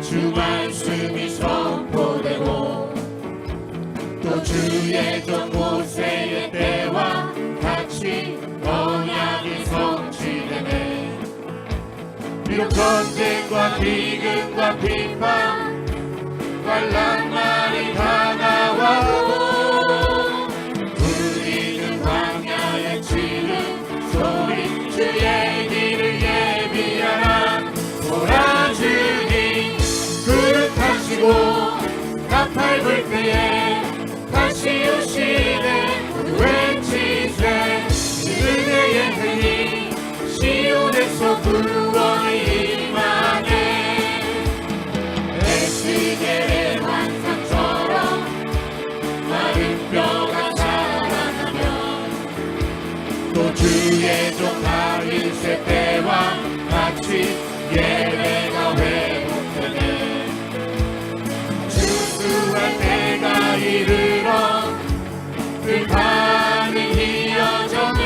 주 말씀이 선포되고 또 주의 종 모세의 때와 같이 언약이 성취되네. 비록 전쟁과 기근과 비판 환난 날이 다가와도 불리는 광야에 치는 소리 주의 길을 예비하라. 몰아주니 그릇하시고 나팔불 때에 다시 오시네. 외치세 은혜의 흔히 시온에서 구원이 임하네. 에스겔의 환상처럼 마른 뼈가 살아나면 또 주의 종 다윗의 때와 같이 예배가 회복되네. 주수할 때가 이르러 그 반응이 이어졌네.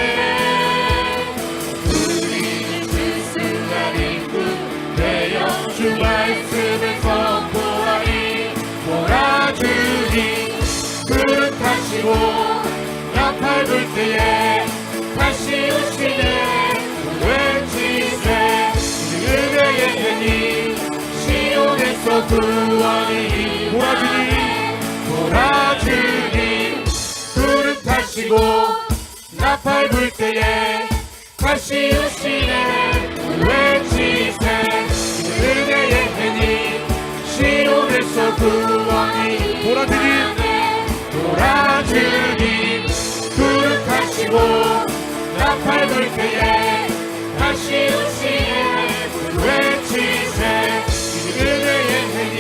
우리는 주수할 인구 되어 주 말씀을 선포하니 몰아주니 그릇하시고 나팔불 때에 다시 오시네. 외치세 은혜의 흔히 시온에서 구원이 몰아주니 그릇하시고 나팔불 때에 다시 오시네. 외치세 은혜의 흔히 시온에서 구원이 몰아주니 그릇하시고 나팔불 때에 다시 오시네. 외치세 은혜의 흔히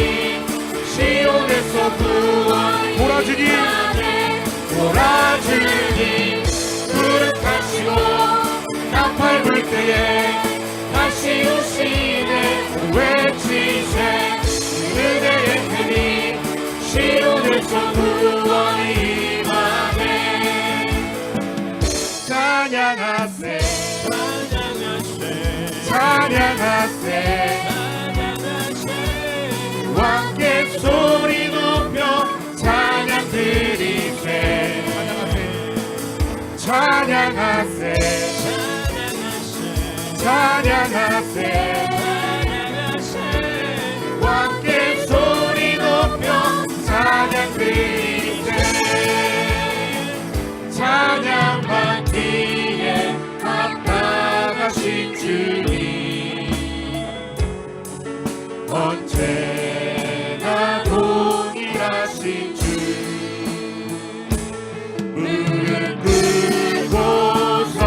시온에서 구원이 몰아주니 그릇하시고 나팔불 때에 다시 오시네. 외치세 은혜의 흔히 시온에서 구원이 임하네. 찬양하세 찬양하세 왕께 소리 높여 찬양 드리세. 찬양하세 찬양하세 왕께 소리 높여 찬양 드리세. 찬양 받기에 합당하신 주님 언제나 동일하신 주. 무릎 꿇고서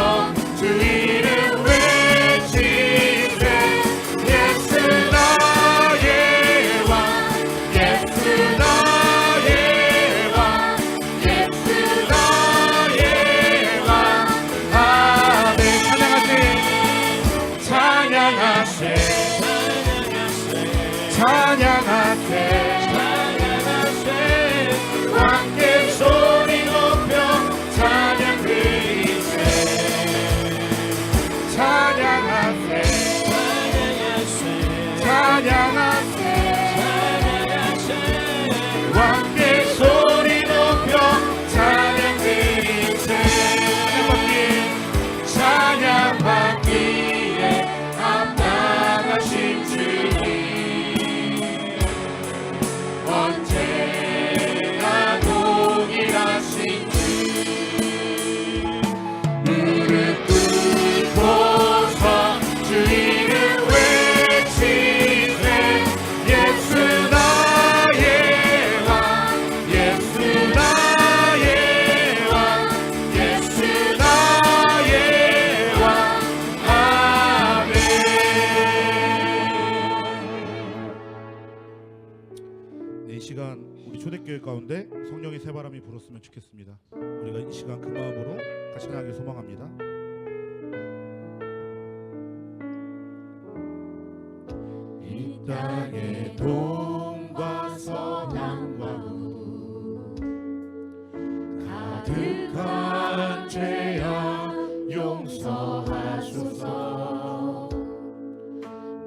주 이름 외치세. 예수 나의 왕 예수 나의 왕 예수 나의 왕. 아멘. 찬양하세 찬양하세 왕께 소리 높여 찬양 드리세. 찬양하세 찬양하세 왕께 소리 높여 찬양 드리세. 찬양 받기에 합당하신 주님 언제나 동일하신 주. 무릎 꿇고서 주 이름 외치세. 예수 나의 왕 예수 나의 왕 예수 나의 왕. 아멘. 이 시간 우리 초대교회 가운데 성령의 새바람이 불었으면 좋겠습니다. 우리가 이 시간 그 마음으로 같이 하나님을 소망합니다. 이 땅에 동과 서남과 우 가득한 죄악 용서하소서.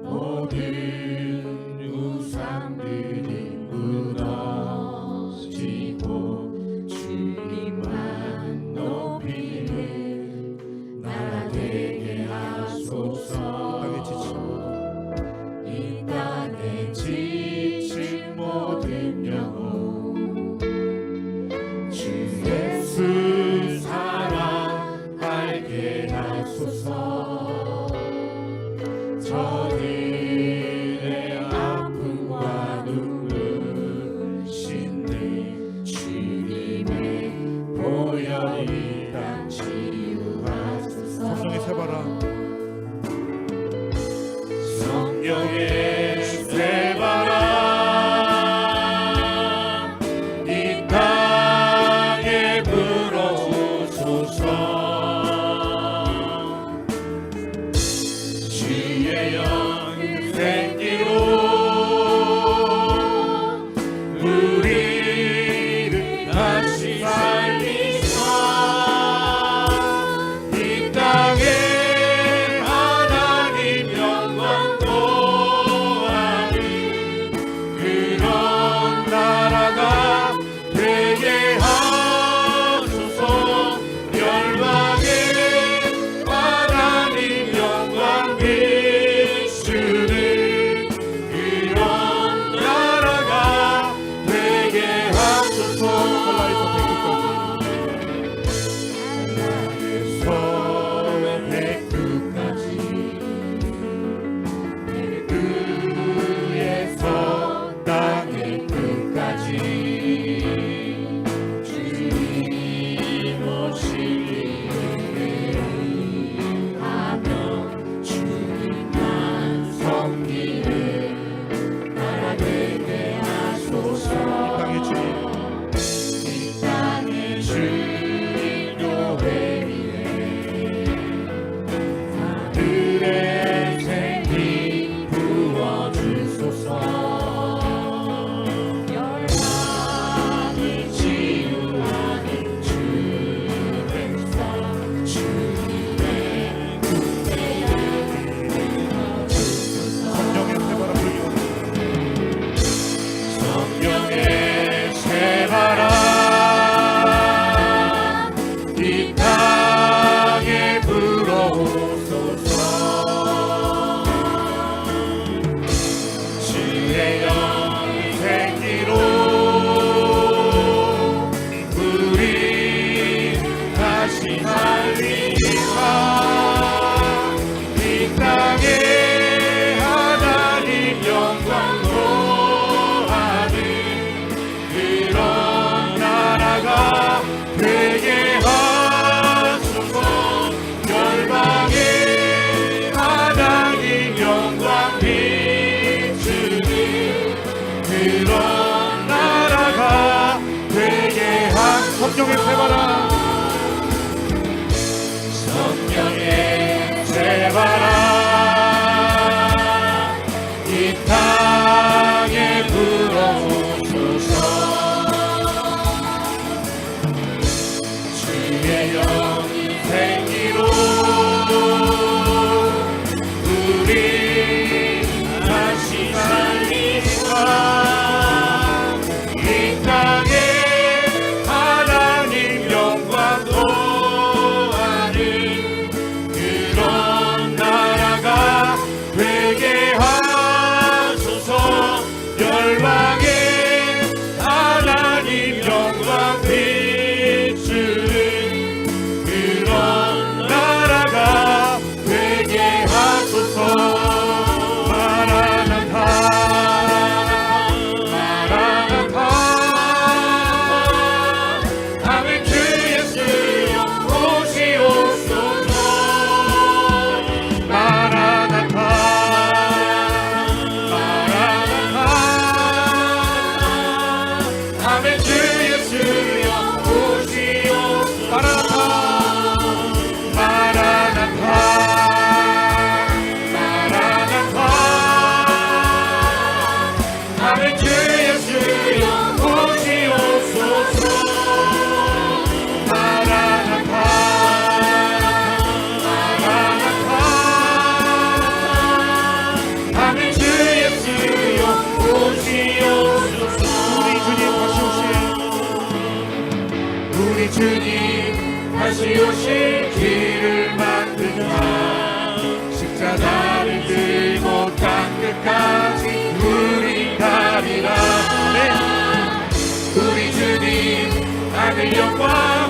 모든 우상 이 땅에 불어오소서. 주의 영이 생기로 우리 다시 살리사. 이 땅에 하나님 영광 도하는 그런 나라가 되게 하소서. 열방에 하나님 영광 비추는 그런 나라가 되게 하소서. 마라나타 마라나타. 아멘. 주 예수여 오시옵소서. 마라나타 마라나타. 아멘. 주 예수여 오시옵소서. 마라나타 마라나타 마라나타. 아멘. 주 예수여 오시옵소서. 마라나타 마라나타. 아멘. 주 예수여 오시옵소서. 우리 주님 다시 오실 길을 만드자. 십자가를 들고 땅 끝까지 우리 가리라. 네. 우리 주님 하늘 영광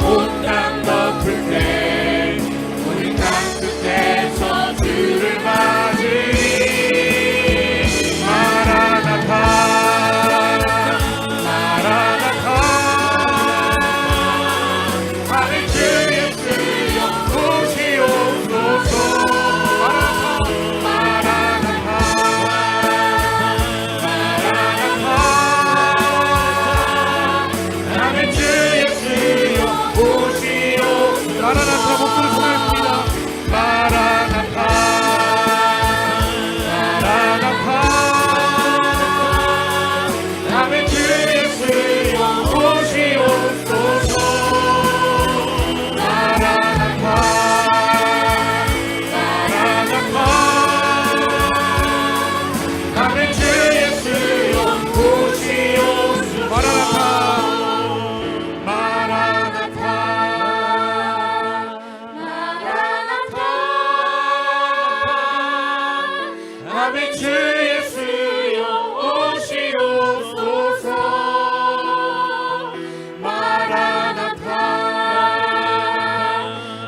온 땅 덮을 때 우리 땅 끝에서 주를 맞으리. 마라나타 마라나타. 아멘. 주 예수여 오시옵소서. 마라나타 마라나타. 아멘. 주 예수여 오시옵소서. 마라나타 목소리 전하였습니다. 마라나타 마라나타. 아멘. 주 예수여 오시옵소서. 마라나타 마라나타. 아멘. 주 예수여 오시옵소서. 마라나타 마라나타 마라나타. 아멘. 주 예수여 오시옵소서. 마라나타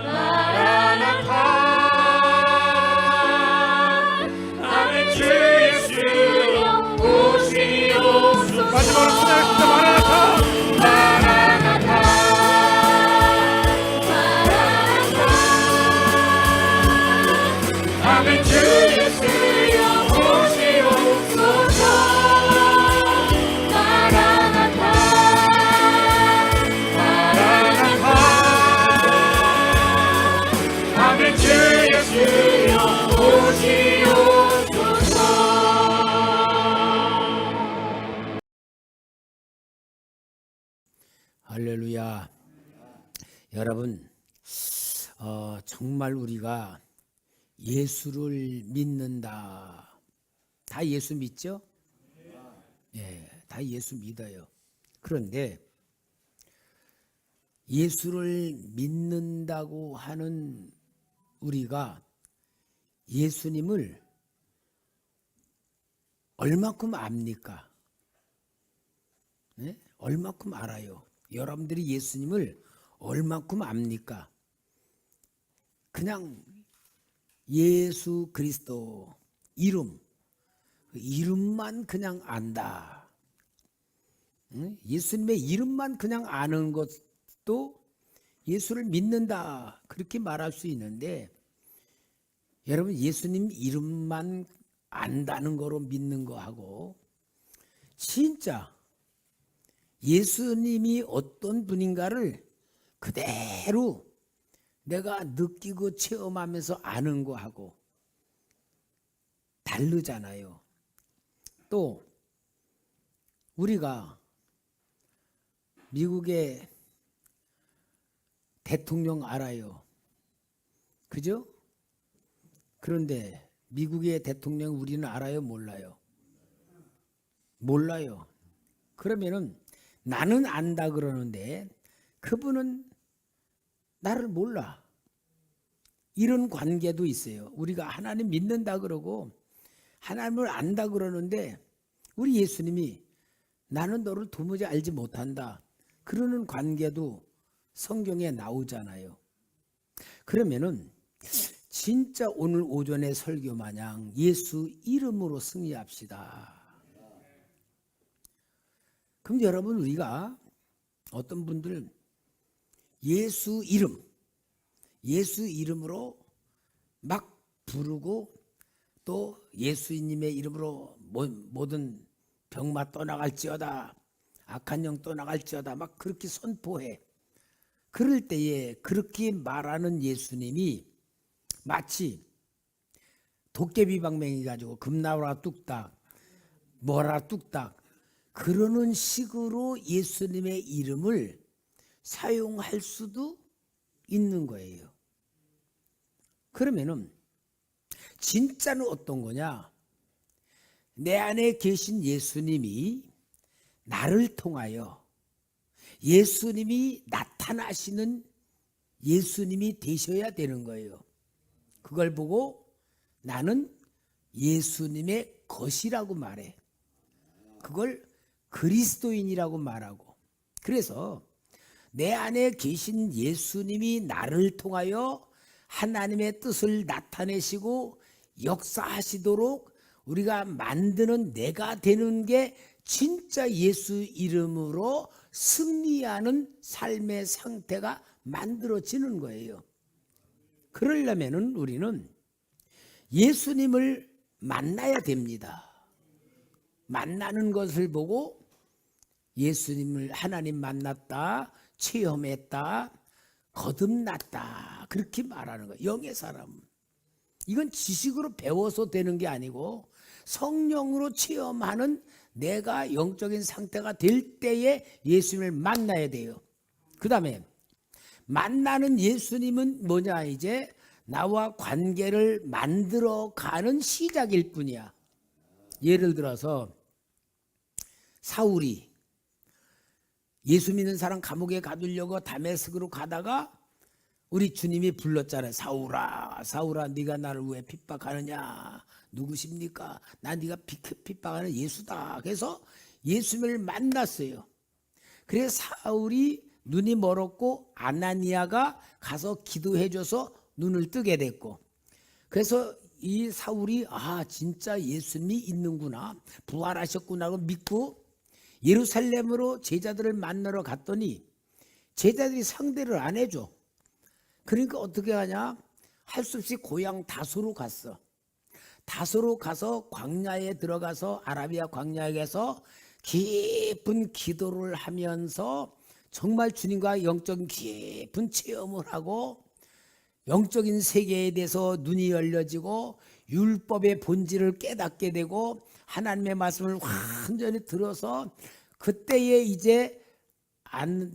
마라나타. 아멘. 주 예수여 오시옵소서. 마지막으로 기다렸습니다. 마라나타 마라나타 마라나타. 아멘. 주 예수여 오시옵소서. 마라나타 마라나타. 아멘. 주 예수여 오시옵소서. 할렐루야. 여러분, 정말 우리가 예수를 믿는다. 다 예수 믿죠? 예, 다 예수 믿어요. 그런데 예수를 믿는다고 하는 우리가 예수님을 얼마큼 압니까? 네? 얼마큼 알아요? 여러분들이 예수님을 얼마큼 압니까? 그냥 예수 그리스도 이름, 그 이름만 그냥 안다. 예수님의 이름만 그냥 아는 것도 예수를 믿는다. 그렇게 말할 수 있는데, 여러분 예수님 이름만 안다는 거로 믿는 거하고 진짜 예수님이 어떤 분인가를 그대로 내가 느끼고 체험하면서 아는 거하고 다르잖아요. 또 우리가 미국의 대통령 알아요. 그죠? 그런데 미국의 대통령 우리는 알아요? 몰라요? 몰라요. 그러면은 나는 안다 그러는데 그분은 나를 몰라. 이런 관계도 있어요. 우리가 하나님 믿는다 그러고 하나님을 안다 그러는데 우리 예수님이 나는 너를 도무지 알지 못한다. 그러는 관계도 성경에 나오잖아요. 그러면은 진짜 오늘 오전에 설교 마냥 예수 이름으로 승리합시다. 그럼 여러분 우리가 어떤 분들 예수 이름으로 막 부르고 또 예수님의 이름으로 모든 병마 떠나갈지어다, 악한 영 떠나갈지어다 막 그렇게 선포해. 그럴 때에 그렇게 말하는 예수님이 마치 도깨비 방맹이 가지고 금나라 뚝딱 뭐라 뚝딱 그러는 식으로 예수님의 이름을 사용할 수도 있는 거예요. 그러면은 진짜는 어떤 거냐? 내 안에 계신 예수님이 나를 통하여 예수님이 나타나시는 예수님이 되셔야 되는 거예요. 그걸 보고 나는 예수님의 것이라고 말해. 그걸 그리스도인이라고 말하고. 그래서 내 안에 계신 예수님이 나를 통하여 하나님의 뜻을 나타내시고 역사하시도록 우리가 만드는 내가 되는 게 진짜 예수 이름으로 승리하는 삶의 상태가 만들어지는 거예요. 그러려면은 우리는 예수님을 만나야 됩니다. 만나는 것을 보고 예수님을 하나님 만났다, 체험했다, 거듭났다 그렇게 말하는 거예요. 영의 사람. 이건 지식으로 배워서 되는 게 아니고 성령으로 체험하는 내가 영적인 상태가 될 때에 예수님을 만나야 돼요. 그 다음에 만나는 예수님은 뭐냐? 이제 나와 관계를 만들어가는 시작일 뿐이야. 예를 들어서 사울이 예수 믿는 사람 감옥에 가두려고 다메섹으로 가다가 우리 주님이 불렀잖아요. 사울아, 사울아, 네가 나를 왜 핍박하느냐? 누구십니까? 나 네가 핍박하는 예수다. 그래서 예수님을 만났어요. 그래서 사울이 눈이 멀었고 아나니아가 가서 기도해줘서 눈을 뜨게 됐고, 그래서 이 사울이 진짜 예수님이 있는구나, 부활하셨구나 하고 믿고 예루살렘으로 제자들을 만나러 갔더니 제자들이 상대를 안 해줘. 그러니까 어떻게 하냐? 할 수 없이 고향 다소로 갔어. 다소로 가서 광야에 들어가서 아라비아 광야에 가서 깊은 기도를 하면서 정말 주님과 영적인 깊은 체험을 하고 영적인 세계에 대해서 눈이 열려지고 율법의 본질을 깨닫게 되고 하나님의 말씀을 완전히 들어서 그때에 이제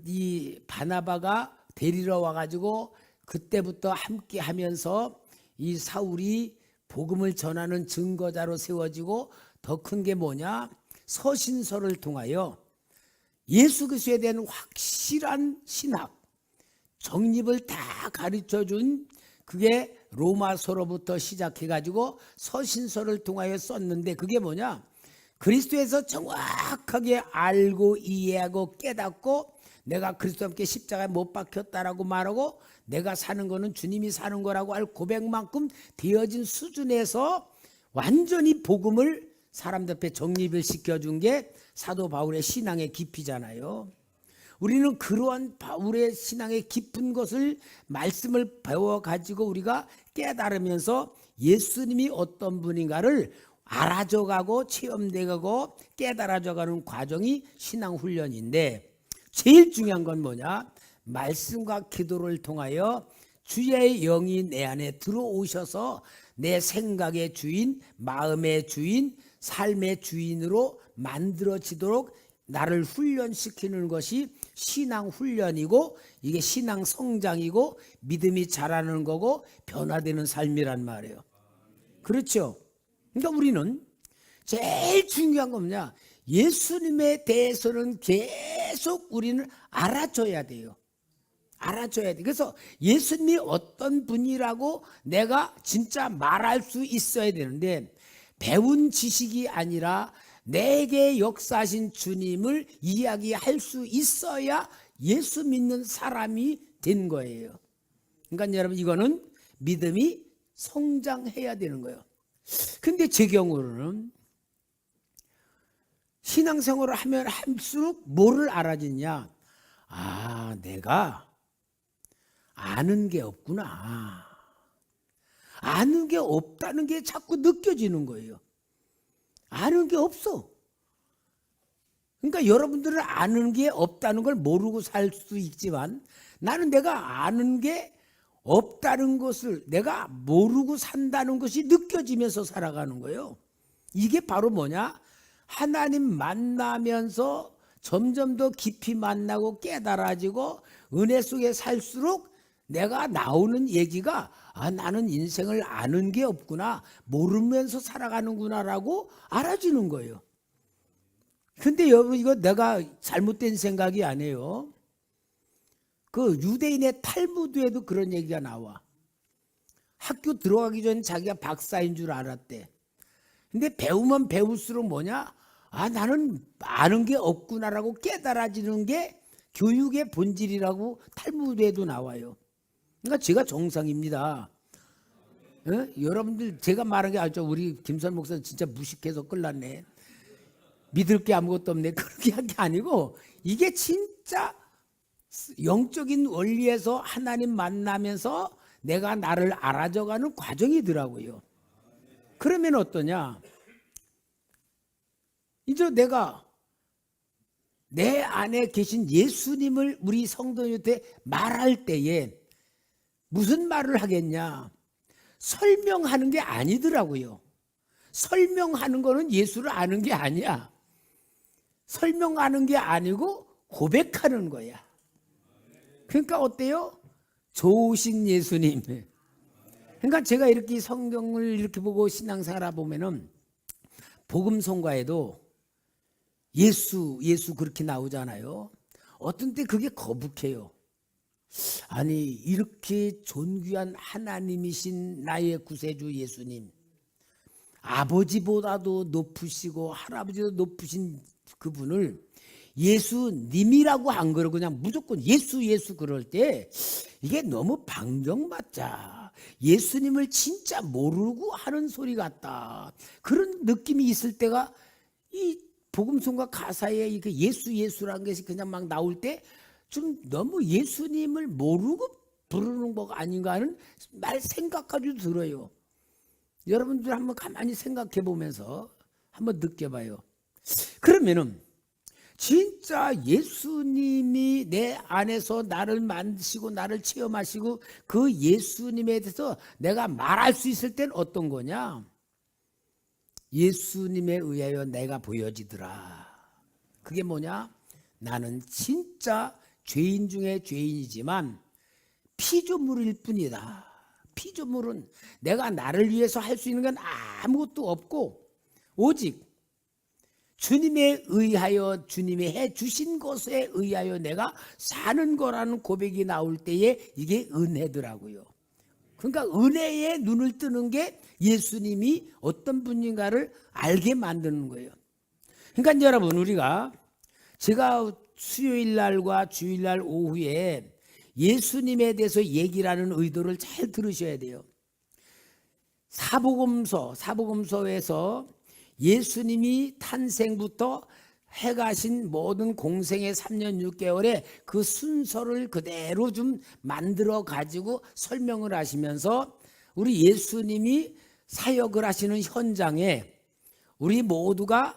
이 바나바가 데리러 와가지고 그때부터 함께 하면서 이 사울이 복음을 전하는 증거자로 세워지고 더 큰 게 뭐냐? 서신서를 통하여 예수 그리스도에 대한 확실한 신학, 정립을 다 가르쳐준 그게 로마서로부터 시작해가지고 서신서를 통하여 썼는데 그게 뭐냐? 그리스도에서 정확하게 알고 이해하고 깨닫고 내가 그리스도와 함께 십자가에 못 박혔다라고 말하고 내가 사는 거는 주님이 사는 거라고 할 고백만큼 되어진 수준에서 완전히 복음을 사람들 앞에 정립을 시켜준 게 사도 바울의 신앙의 깊이잖아요. 우리는 그러한 바울의 신앙의 깊은 것을 말씀을 배워가지고 우리가 깨달으면서 예수님이 어떤 분인가를 알아져가고 체험돼가고 깨달아져가는 과정이 신앙훈련인데 제일 중요한 건 뭐냐? 말씀과 기도를 통하여 주의 영이 내 안에 들어오셔서 내 생각의 주인, 마음의 주인, 삶의 주인으로 만들어지도록 나를 훈련시키는 것이 신앙 훈련이고, 이게 신앙 성장이고 믿음이 자라는 거고 변화되는 삶이란 말이에요. 그렇죠? 그러니까 우리는 제일 중요한 건 뭐냐? 예수님에 대해서는 계속 우리는 알아줘야 돼요. 알아줘야 돼. 그래서 예수님이 어떤 분이라고 내가 진짜 말할 수 있어야 되는데, 배운 지식이 아니라 내게 역사하신 주님을 이야기할 수 있어야 예수 믿는 사람이 된 거예요. 그러니까 여러분, 이거는 믿음이 성장해야 되는 거예요. 근데 제 경우는 신앙생활을 하면 할수록 뭐를 알아지냐? 아, 내가 아는 게 없구나. 아는 게 없다는 게 자꾸 느껴지는 거예요. 아는 게 없어. 그러니까 여러분들은 아는 게 없다는 걸 모르고 살 수 있지만, 나는 내가 아는 게 없다는 것을 내가 모르고 산다는 것이 느껴지면서 살아가는 거예요. 이게 바로 뭐냐? 하나님 만나면서 점점 더 깊이 만나고 깨달아지고 은혜 속에 살수록 내가 나오는 얘기가, 아, 나는 인생을 아는 게 없구나, 모르면서 살아가는구나라고 알아지는 거예요. 근데 여러분, 이거 내가 잘못된 생각이 아니에요. 그 유대인의 탈무드에도 그런 얘기가 나와. 학교 들어가기 전에 자기가 박사인 줄 알았대. 근데 배우면 배울수록 뭐냐? 아, 나는 아는 게 없구나라고 깨달아지는 게 교육의 본질이라고 탈무드에도 나와요. 그러니까 제가 정상입니다. 여러분들 제가 말한 게 아주, 우리 김선 목사는 진짜 무식해서 끌났네. 믿을 게 아무것도 없네. 그렇게 한 게 아니고, 이게 진짜 영적인 원리에서 하나님 만나면서 내가 나를 알아져가는 과정이더라고요. 그러면 어떠냐? 이제 내가 내 안에 계신 예수님을 우리 성도님한테 말할 때에 무슨 말을 하겠냐? 설명하는 게 아니더라고요. 설명하는 거는 예수를 아는 게 아니야. 설명하는 게 아니고 고백하는 거야. 그러니까 어때요? 좋으신 예수님. 그러니까 제가 이렇게 성경을 이렇게 보고 신앙생활 보면은 복음성가에도 예수 그렇게 나오잖아요. 어떤 때 그게 거북해요. 아니, 이렇게 존귀한 하나님이신 나의 구세주 예수님, 아버지보다도 높으시고 할아버지도 높으신 그분을 예수님이라고 안 그러고 그냥 무조건 예수 그럴 때, 이게 너무 방정맞자, 예수님을 진짜 모르고 하는 소리 같다, 그런 느낌이 있을 때가, 이 복음성가 가사에 이게 예수라는 것이 그냥 막 나올 때 좀 너무 예수님을 모르고 부르는 거 아닌가 하는 말 생각까지도 들어요. 여러분들 한번 가만히 생각해 보면서 한번 느껴봐요. 그러면은 진짜 예수님이 내 안에서 나를 만드시고 나를 체험하시고 그 예수님에 대해서 내가 말할 수 있을 땐 어떤 거냐? 예수님에 의하여 내가 보여지더라. 그게 뭐냐? 나는 진짜 죄인 중에 죄인이지만 피조물일 뿐이다. 피조물은 내가 나를 위해서 할 수 있는 건 아무것도 없고, 오직 주님에 의하여, 주님이 해주신 것에 의하여 내가 사는 거라는 고백이 나올 때에 이게 은혜더라고요. 그러니까 은혜에 눈을 뜨는 게 예수님이 어떤 분인가를 알게 만드는 거예요. 그러니까 여러분, 우리가, 제가 수요일 날과 주일 날 오후에 예수님에 대해서 얘기를 하는 의도를 잘 들으셔야 돼요. 사복음서에서 예수님이 탄생부터 해가신 모든 공생의 3년 6개월에 그 순서를 그대로 좀 만들어 가지고 설명을 하시면서, 우리 예수님이 사역을 하시는 현장에 우리 모두가,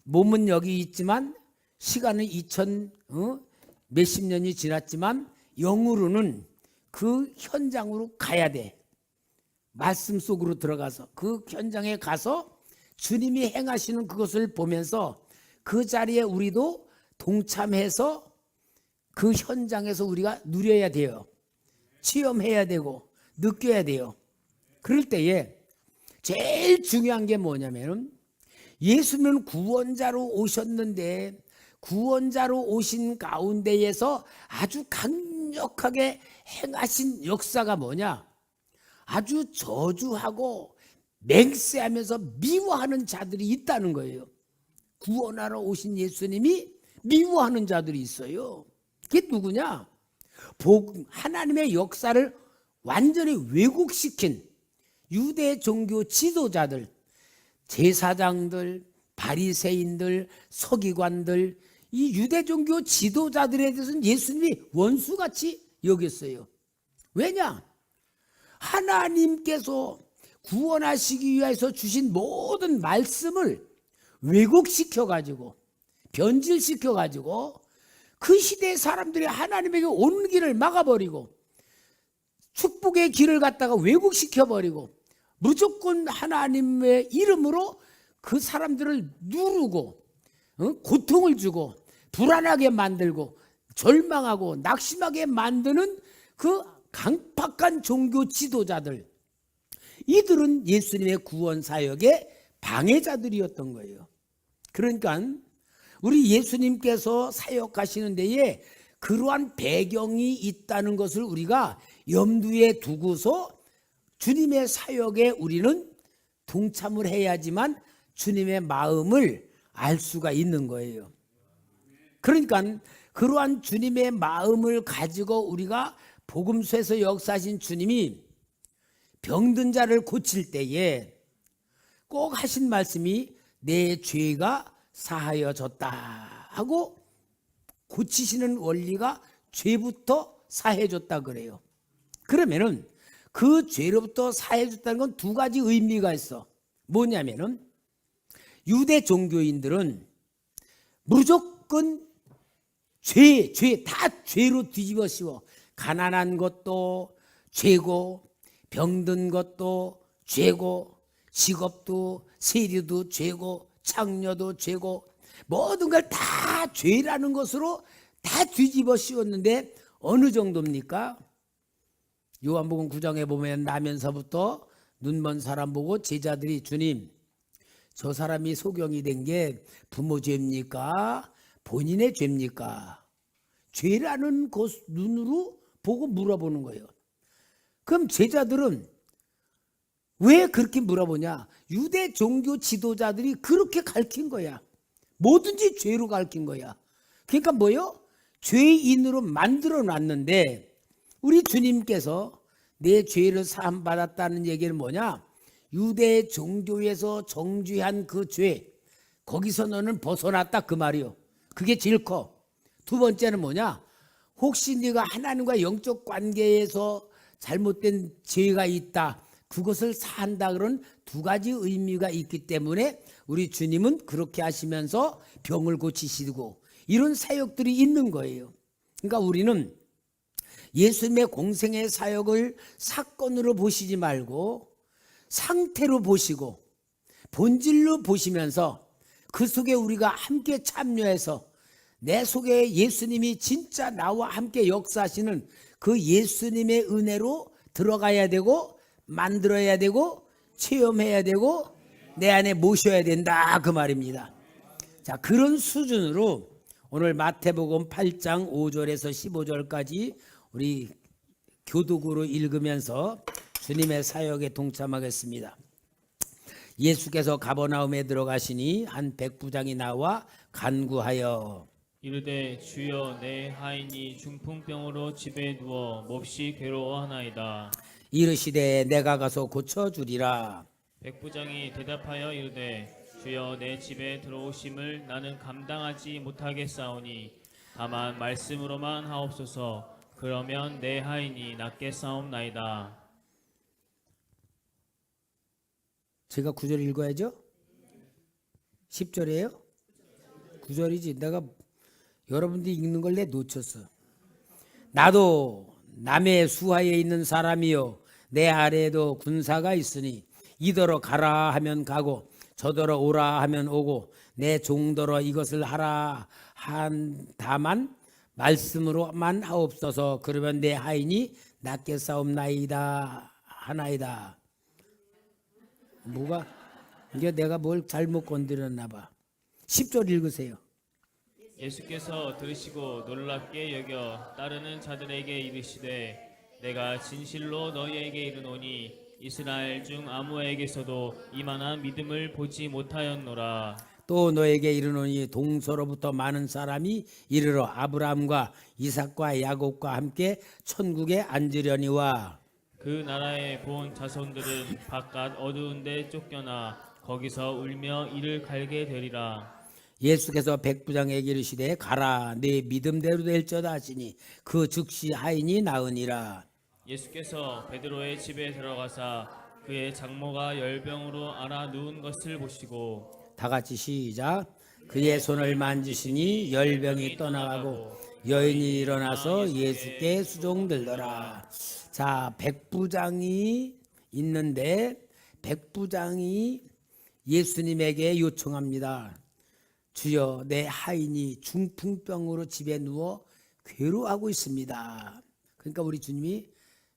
몸은 여기 있지만 시간은 2000 몇십 년이 지났지만 영으로는 그 현장으로 가야 돼. 말씀 속으로 들어가서 그 현장에 가서 주님이 행하시는 그것을 보면서 그 자리에 우리도 동참해서 그 현장에서 우리가 누려야 돼요. 체험해야 되고 느껴야 돼요. 그럴 때에 제일 중요한 게 뭐냐면 예수님은 구원자로 오셨는데 구원자로 오신 가운데에서 아주 강력하게 행하신 역사가 뭐냐? 아주 저주하고 맹세하면서 미워하는 자들이 있다는 거예요. 구원하러 오신 예수님이 미워하는 자들이 있어요. 그게 누구냐? 하나님의 역사를 완전히 왜곡시킨 유대 종교 지도자들, 제사장들, 바리새인들, 서기관들, 이 유대 종교 지도자들에 대해서는 예수님이 원수같이 여겼어요. 왜냐? 하나님께서 구원하시기 위해서 주신 모든 말씀을 왜곡시켜가지고 변질시켜가지고 그 시대의 사람들이 하나님에게 오는 길을 막아버리고 축복의 길을 갖다가 왜곡시켜버리고 무조건 하나님의 이름으로 그 사람들을 누르고 고통을 주고 불안하게 만들고 절망하고 낙심하게 만드는 그 강팍한 종교 지도자들, 이들은 예수님의 구원 사역의 방해자들이었던 거예요. 그러니까 우리 예수님께서 사역하시는 데에 그러한 배경이 있다는 것을 우리가 염두에 두고서 주님의 사역에 우리는 동참을 해야지만 주님의 마음을 알 수가 있는 거예요. 그러니까 그러한 주님의 마음을 가지고 우리가 복음서에서 역사하신 주님이 병든 자를 고칠 때에 꼭 하신 말씀이 내 죄가 사하여졌다 하고 고치시는 원리가 죄부터 사해줬다 그래요. 그러면은 그 죄로부터 사해줬다는 건 두 가지 의미가 있어. 뭐냐면은 유대 종교인들은 무조건 죄 다 죄로 뒤집어 씌워. 가난한 것도 죄고, 병든 것도 죄고, 직업도 세리도 죄고, 창녀도 죄고, 모든 걸 다 죄라는 것으로 다 뒤집어 씌웠는데 어느 정도입니까? 요한복음 9장에 보면 나면서부터 눈먼 사람 보고 제자들이 주님, 저 사람이 소경이 된 게 부모 죄입니까? 본인의 죄입니까? 죄라는 것 눈으로 보고 물어보는 거예요. 그럼 제자들은 왜 그렇게 물어보냐? 유대 종교 지도자들이 그렇게 가르친 거야. 뭐든지 죄로 가르친 거야. 그러니까 뭐요? 죄인으로 만들어 놨는데 우리 주님께서 내 죄를 사함 받았다는 얘기는 뭐냐? 유대 종교에서 정죄한 그 죄, 거기서 너는 벗어났다 그 말이요. 그게 제일 커. 두 번째는 뭐냐? 혹시 네가 하나님과 영적 관계에서 잘못된 죄가 있다, 그것을 사한다, 그런 두 가지 의미가 있기 때문에 우리 주님은 그렇게 하시면서 병을 고치시고 이런 사역들이 있는 거예요. 그러니까 우리는 예수님의 공생의 사역을 사건으로 보시지 말고 상태로 보시고 본질로 보시면서 그 속에 우리가 함께 참여해서 내 속에 예수님이 진짜 나와 함께 역사하시는 그 예수님의 은혜로 들어가야 되고 만들어야 되고 체험해야 되고 내 안에 모셔야 된다 그 말입니다. 자, 그런 수준으로 오늘 마태복음 8장 5절에서 15절까지 우리 교독으로 읽으면서 주님의 사역에 동참하겠습니다. 예수께서 가버나움에 들어가시니 한 백부장이 나와 간구하여 이르되 주여 내 하인이 중풍병으로 집에 누워 몹시 괴로워하나이다. 이르시되 내가 가서 고쳐주리라. 백부장이 대답하여 이르되 주여 내 집에 들어오심을 나는 감당하지 못하겠사오니 다만 말씀으로만 하옵소서. 그러면 내 하인이 낫겠사옵나이다. 제가 9절 읽어야죠? 10절이에요? 9절이지. 내가 여러분들이 읽는 걸 내 놓쳤어. 나도 남의 수하에 있는 사람이요 내 아래에도 군사가 있으니 이더러 가라 하면 가고 저더러 오라 하면 오고 내 종더러 이것을 하라 한 다만 말씀으로만 하옵소서. 그러면 내 하인이 낫게 싸움나이다 하나이다. 뭐가 이게 내가 뭘 잘못 건드렸나 봐. 10절 읽으세요. 예수께서 들으시고 놀랍게 여겨 따르는 자들에게 이르시되 내가 진실로 너희에게 이르노니 이스라엘 중 아무에게서도 이만한 믿음을 보지 못하였노라. 또 너에게 이르노니 동서로부터 많은 사람이 이르러 아브라함과 이삭과 야곱과 함께 천국에 앉으려니와 그 나라에 본 자손들은 바깥 어두운 데 쫓겨나 거기서 울며 이를 갈게 되리라. 예수께서 백부장에게 이르시되 가라 네 믿음대로 될저다 하시니 그 즉시 하인이 나으니라. 예수께서 베드로의 집에 들어가사 그의 장모가 열병으로 앓아 누운 것을 보시고 다 같이 시작. 그의 손을 만지시니 열병이 떠나가고 여인이 일어나서 예수께 수종들더라. 자, 백부장이 있는데 백부장이 예수님에게 요청합니다. 주여 내 하인이 중풍병으로 집에 누워 괴로워하고 있습니다. 그러니까 우리 주님이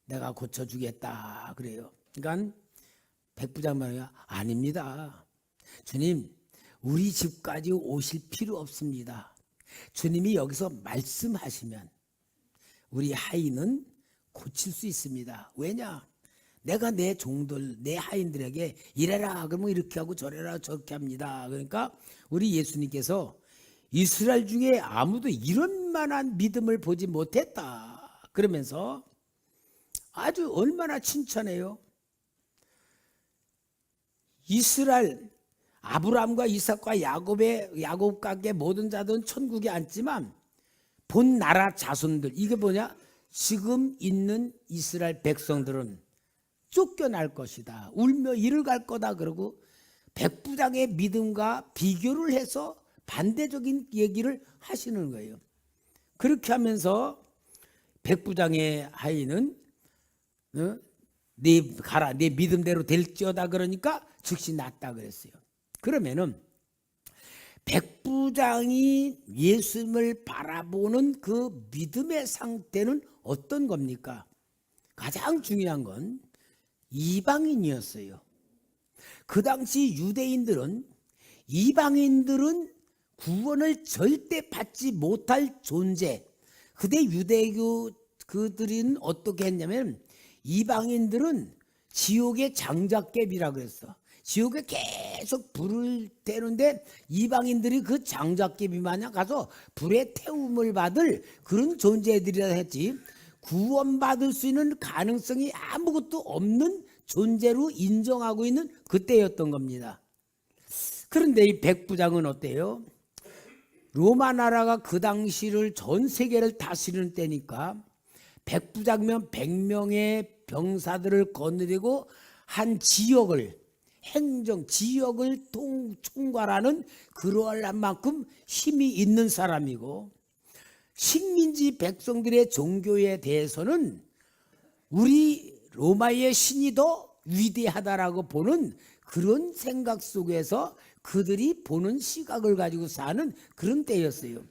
내가 고쳐주겠다 그래요. 그러니까 백부장 말이야 아닙니다. 주님 우리 집까지 오실 필요 없습니다. 주님이 여기서 말씀하시면 우리 하인은 고칠 수 있습니다. 왜냐? 내가 내 종들, 내 하인들에게 이래라 그러면 이렇게 하고 저래라 저렇게 합니다. 그러니까 우리 예수님께서 이스라엘 중에 아무도 이런 만한 믿음을 보지 못했다 그러면서 아주 얼마나 칭찬해요. 이스라엘 아브라함과 이삭과 야곱 가게 모든 자들은 천국에 앉지만 본 나라 자손들 이게 뭐냐? 지금 있는 이스라엘 백성들은 쫓겨날 것이다. 울며 이를 갈 거다. 그러고 백부장의 믿음과 비교를 해서 반대적인 얘기를 하시는 거예요. 그렇게 하면서 백부장의 하인은 네 가라 네 믿음대로 될지어다 그러니까 즉시 낫다 그랬어요. 그러면은 백부장이 예수님을 바라보는 그 믿음의 상태는 어떤 겁니까? 가장 중요한 건 이방인이었어요. 그 당시 유대인들은 이방인들은 구원을 절대 받지 못할 존재. 그때 유대교 그들은 어떻게 했냐면 이방인들은 지옥의 장작개비라 그랬어. 지옥에 계속 불을 태우는데 이방인들이 그 장작개비 마냥 가서 불에 태움을 받을 그런 존재들이라 했지 구원받을 수 있는 가능성이 아무것도 없는 존재로 인정하고 있는 그때였던 겁니다. 그런데 이 백부장은 어때요? 로마 나라가 그 당시를 전 세계를 다스리는 때니까 백부장면 100명의 병사들을 거느리고 한 지역을 행정 지역을 총괄하는 그러한 만큼 힘이 있는 사람이고 식민지 백성들의 종교에 대해서는 우리 로마의 신이 더 위대하다라고 보는 그런 생각 속에서 그들이 보는 시각을 가지고 사는 그런 때였어요.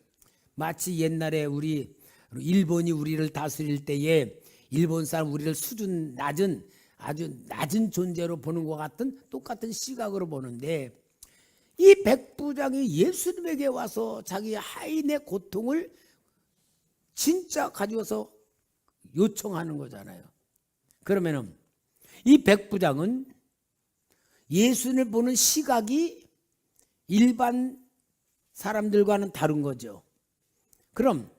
마치 옛날에 우리 일본이 우리를 다스릴 때에 일본 사람 우리를 수준 낮은 아주 낮은 존재로 보는 것 같은 똑같은 시각으로 보는데 이 백부장이 예수님에게 와서 자기 하인의 고통을 진짜 가져와서 요청하는 거잖아요. 그러면은 이 백부장은 예수님을 보는 시각이 일반 사람들과는 다른 거죠. 그럼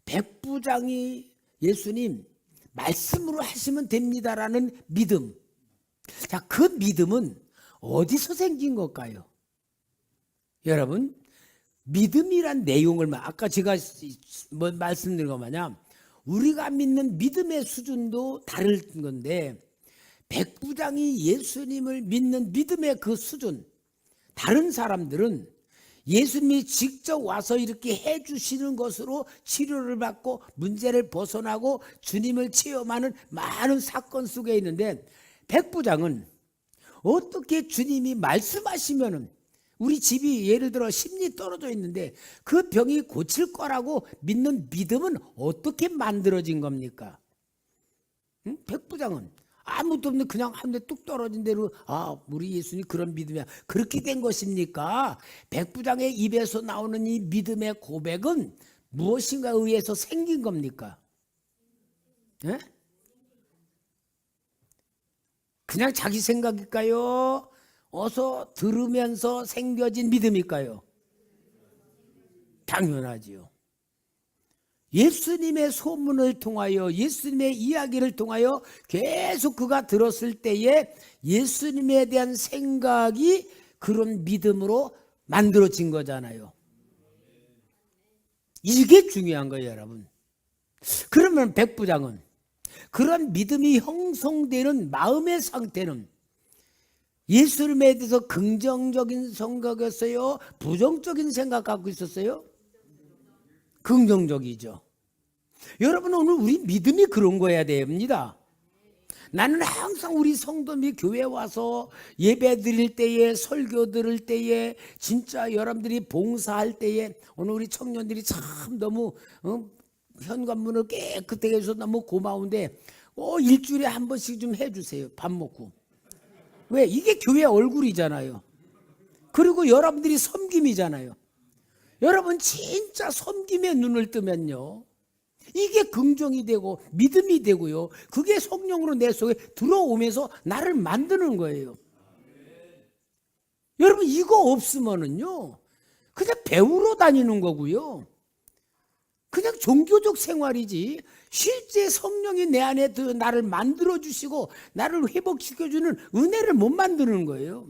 백부장이 예수님 말씀으로 하시면 됩니다라는 믿음. 자, 그 믿음은 어디서 생긴 걸까요? 여러분, 믿음이란 내용을 아까 제가 말씀드린 것 마냥 우리가 믿는 믿음의 수준도 다른 건데 백부장이 예수님을 믿는 믿음의 그 수준 다른 사람들은 예수님이 직접 와서 이렇게 해주시는 것으로 치료를 받고 문제를 벗어나고 주님을 체험하는 많은 사건 속에 있는데 백부장은 어떻게 주님이 말씀하시면은 우리 집이 예를 들어 심리 떨어져 있는데 그 병이 고칠 거라고 믿는 믿음은 어떻게 만들어진 겁니까? 응? 백부장은 아무것도 없는 그냥 한 대 뚝 떨어진 대로 우리 예수님 그런 믿음이야. 그렇게 된 것입니까? 백부장의 입에서 나오는 이 믿음의 고백은 무엇인가 의해서 생긴 겁니까? 예? 그냥 자기 생각일까요? 어서 들으면서 생겨진 믿음일까요? 당연하지요. 예수님의 소문을 통하여 예수님의 이야기를 통하여 계속 그가 들었을 때에 예수님에 대한 생각이 그런 믿음으로 만들어진 거잖아요. 이게 중요한 거예요, 여러분. 그러면 백부장은 그런 믿음이 형성되는 마음의 상태는 예수님에 대해서 긍정적인 생각이었어요? 부정적인 생각 갖고 있었어요? 긍정적이죠. 여러분, 오늘 우리 믿음이 그런 거여야 됩니다. 나는 항상 우리 성도님이 교회 와서 예배 드릴 때에, 설교 들을 때에, 진짜 여러분들이 봉사할 때에, 오늘 우리 청년들이 참 너무 현관문을 깨끗하게 해서 너무 고마운데 일주일에 한 번씩 좀 해주세요. 밥 먹고. 왜? 이게 교회 얼굴이잖아요. 그리고 여러분들이 섬김이잖아요. 여러분 진짜 섬김에 눈을 뜨면요, 이게 긍정이 되고 믿음이 되고요, 그게 성령으로 내 속에 들어오면서 나를 만드는 거예요. 여러분 이거 없으면은요 그냥 배우러 다니는 거고요, 그냥 종교적 생활이지 실제 성령이 내 안에 나를 만들어주시고 나를 회복시켜주는 은혜를 못 만드는 거예요.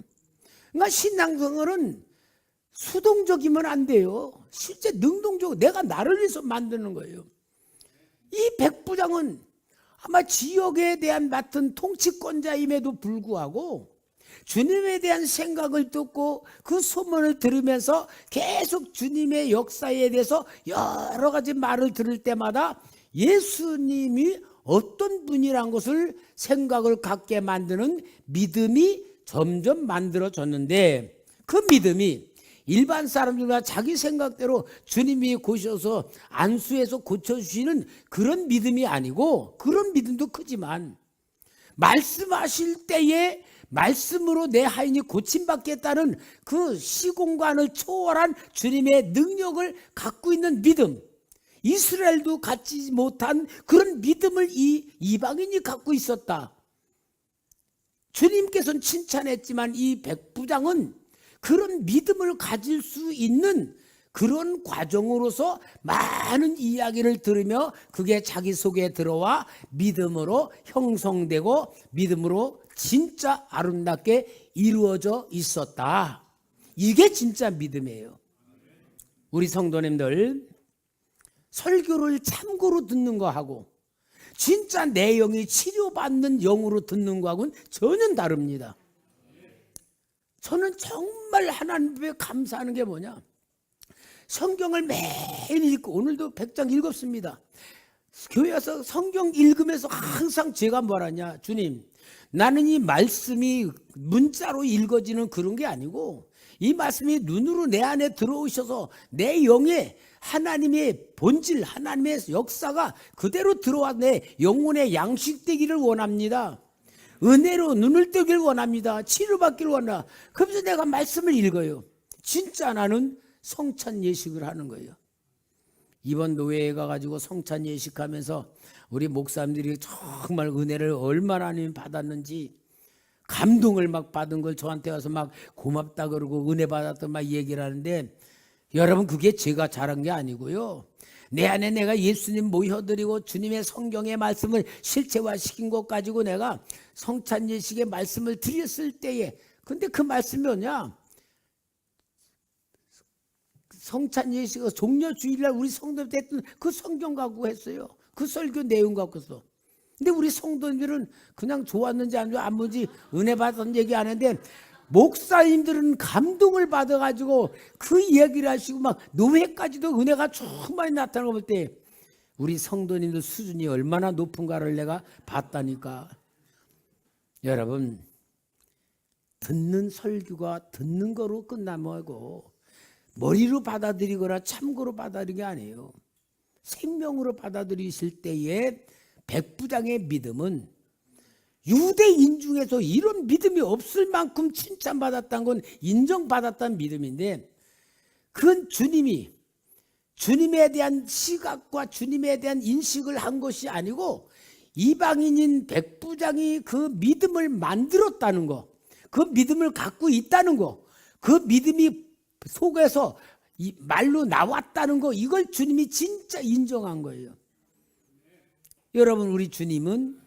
그러니까 신앙생활은 수동적이면 안 돼요. 실제 능동적으로 내가 나를 위해서 만드는 거예요. 이 백부장은 아마 지역에 대한 맡은 통치권자임에도 불구하고 주님에 대한 생각을 듣고 그 소문을 들으면서 계속 주님의 역사에 대해서 여러 가지 말을 들을 때마다 예수님이 어떤 분이란 것을 생각을 갖게 만드는 믿음이 점점 만들어졌는데, 그 믿음이 일반 사람들과 자기 생각대로 주님이 고셔서 안수해서 고쳐주시는 그런 믿음이 아니고, 그런 믿음도 크지만 말씀하실 때에 말씀으로 내 하인이 고침받겠다는 그 시공간을 초월한 주님의 능력을 갖고 있는 믿음, 이스라엘도 갖지 못한 그런 믿음을 이 이방인이 갖고 있었다. 주님께서는 칭찬했지만 이 백부장은 그런 믿음을 가질 수 있는 그런 과정으로서 많은 이야기를 들으며 그게 자기 속에 들어와 믿음으로 형성되고 믿음으로 진짜 아름답게 이루어져 있었다. 이게 진짜 믿음이에요. 우리 성도님들, 설교를 참고로 듣는 거하고 진짜 내 영이 치료받는 영으로 듣는 거하고는 전혀 다릅니다. 저는 정말 하나님께 감사하는 게 뭐냐, 성경을 매일 읽고, 오늘도 100장 읽었습니다. 교회 와서 성경 읽으면서 항상 제가 뭐라냐, 주님, 나는 이 말씀이 문자로 읽어지는 그런 게 아니고 이 말씀이 눈으로 내 안에 들어오셔서 내 영에 하나님의 본질, 하나님의 역사가 그대로 들어와 내 영혼에 양식되기를 원합니다. 은혜로 눈을 뜨길 원합니다. 치료받기를 원합니다. 그래서 내가 말씀을 읽어요. 진짜 나는 성찬 예식을 하는 거예요. 이번 노회에 가가지고 성찬 예식하면서 우리 목사님들이 정말 은혜를 얼마나 받았는지, 감동을 막 받은 걸 저한테 와서 막 고맙다 그러고 은혜 받았던 막 얘기를 하는데, 여러분 그게 제가 잘한 게 아니고요, 내 안에 내가 예수님 모셔드리고 주님의 성경의 말씀을 실체화시킨 것 가지고 내가 성찬 예식의 말씀을 드렸을 때에, 근데 그 말씀이 뭐냐, 성찬 예식 종려 주일날 우리 성도들 했던 그 성경 갖고 했어요. 그 설교 내용 갖고서. 근데 우리 성도님들은 그냥 좋았는지 안 좋았는지 은혜 받았던 얘기 안 했는데, 목사님들은 감동을 받아가지고 그 이야기를 하시고 막 노회까지도 은혜가 충만히 나타나는 거 볼 때 우리 성도님들 수준이 얼마나 높은가를 내가 봤다니까. 여러분, 듣는 설교가 듣는 거로 끝나고 머리로 받아들이거나 참고로 받아들이는 게 아니에요. 생명으로 받아들이실 때의 백부장의 믿음은 유대인 중에서 이런 믿음이 없을 만큼 칭찬받았다는 건 인정받았다는 믿음인데, 그건 주님에 대한 시각과 주님에 대한 인식을 한 것이 아니고 이방인인 백부장이 그 믿음을 만들었다는 거, 그 믿음을 갖고 있다는 거, 그 믿음이 속에서 이 말로 나왔다는 거, 이걸 주님이 진짜 인정한 거예요. 여러분, 우리 주님은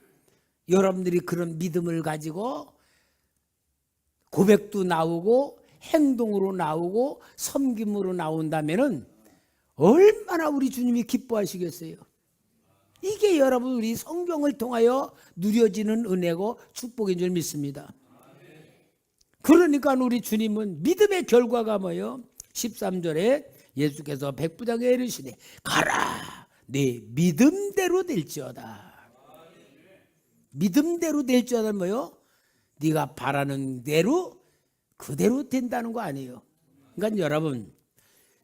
여러분들이 그런 믿음을 가지고 고백도 나오고 행동으로 나오고 섬김으로 나온다면은 얼마나 우리 주님이 기뻐하시겠어요. 이게 여러분 우리 성경을 통하여 누려지는 은혜고 축복인 줄 믿습니다. 그러니까 우리 주님은 믿음의 결과가 뭐예요? 13절에 예수께서 백부장에게 이르시되 가라, 네 믿음대로 될지어다. 믿음대로 될지어다 뭐요? 네가 바라는 대로 그대로 된다는 거 아니에요. 그러니까 여러분,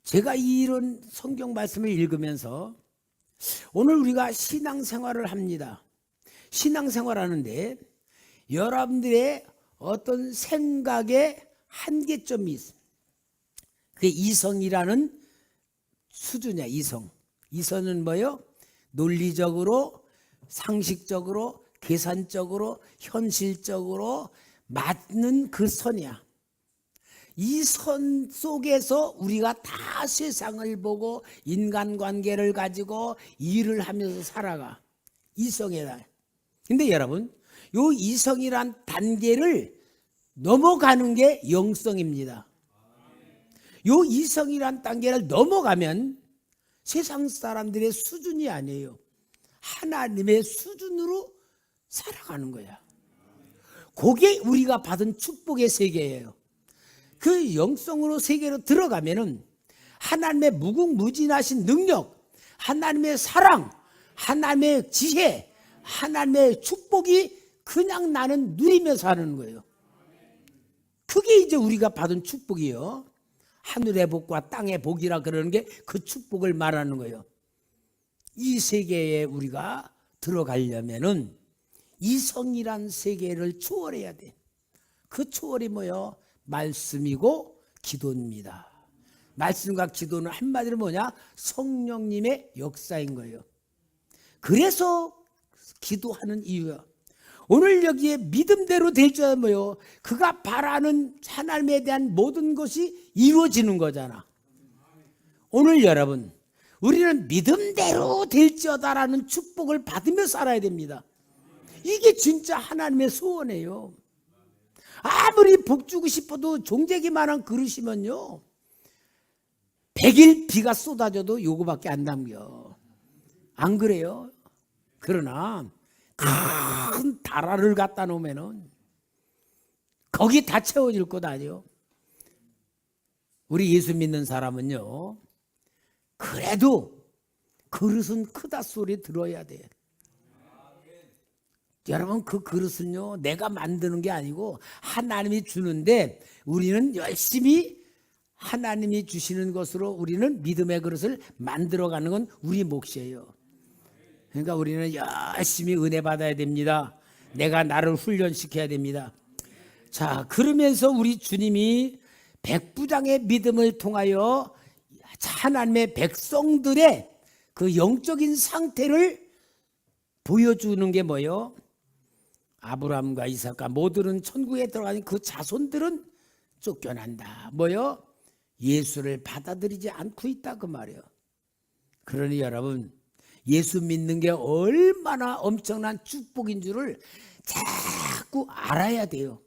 제가 이런 성경 말씀을 읽으면서 오늘 우리가 신앙생활을 합니다. 신앙생활하는데 여러분들의 어떤 생각의 한계점이 있습니다. 그게 이성이라는 수준이야. 이성은 뭐예요? 논리적으로, 상식적으로, 계산적으로, 현실적으로 맞는 그 선이야. 이 선 속에서 우리가 다 세상을 보고 인간관계를 가지고 일을 하면서 살아가. 이성이다. 근데 여러분, 요 이성이란 단계를 넘어가는 게 영성입니다. 요 이성이란 단계를 넘어가면 세상 사람들의 수준이 아니에요. 하나님의 수준으로 살아가는 거야. 그게 우리가 받은 축복의 세계예요. 그 영성으로 세계로 들어가면은 하나님의 무궁무진하신 능력, 하나님의 사랑, 하나님의 지혜, 하나님의 축복이 그냥 나는 누리면서 하는 거예요. 그게 이제 우리가 받은 축복이에요. 하늘의 복과 땅의 복이라 그러는 게 그 축복을 말하는 거예요. 이 세계에 우리가 들어가려면은 이성이란 세계를 초월해야 돼. 그 초월이 뭐예요? 말씀이고 기도입니다. 말씀과 기도는 한마디로 뭐냐? 성령님의 역사인 거예요. 그래서 기도하는 이유야. 오늘 여기에 믿음대로 될 줄 알면 뭐예요? 그가 바라는 하나님에 대한 모든 것이 이루어지는 거잖아. 오늘 여러분, 우리는 믿음대로 될지어다라는 축복을 받으며 살아야 됩니다. 이게 진짜 하나님의 소원이에요. 아무리 복 주고 싶어도 종재기만한 그릇이면요 100일 비가 쏟아져도 요거밖에 안 남겨. 안 그래요? 그러나 큰 다라를 갖다 놓으면은 거기 다 채워질 것 아니에요. 우리 예수 믿는 사람은요 그래도 그릇은 크다 소리 들어야 돼. 여러분, 그 그릇은요 내가 만드는 게 아니고 하나님이 주는데, 우리는 열심히 하나님이 주시는 것으로 우리는 믿음의 그릇을 만들어가는 건 우리 몫이에요. 그러니까 우리는 열심히 은혜 받아야 됩니다. 내가 나를 훈련시켜야 됩니다. 자, 그러면서 우리 주님이 백부장의 믿음을 통하여 하나님의 백성들의 그 영적인 상태를 보여주는 게 뭐예요? 아브라함과 이삭과 모두는 천국에 들어가는 그 자손들은 쫓겨난다. 뭐요? 예수를 받아들이지 않고 있다 그 말이에요. 그러니 여러분, 예수 믿는 게 얼마나 엄청난 축복인 줄을 자꾸 알아야 돼요.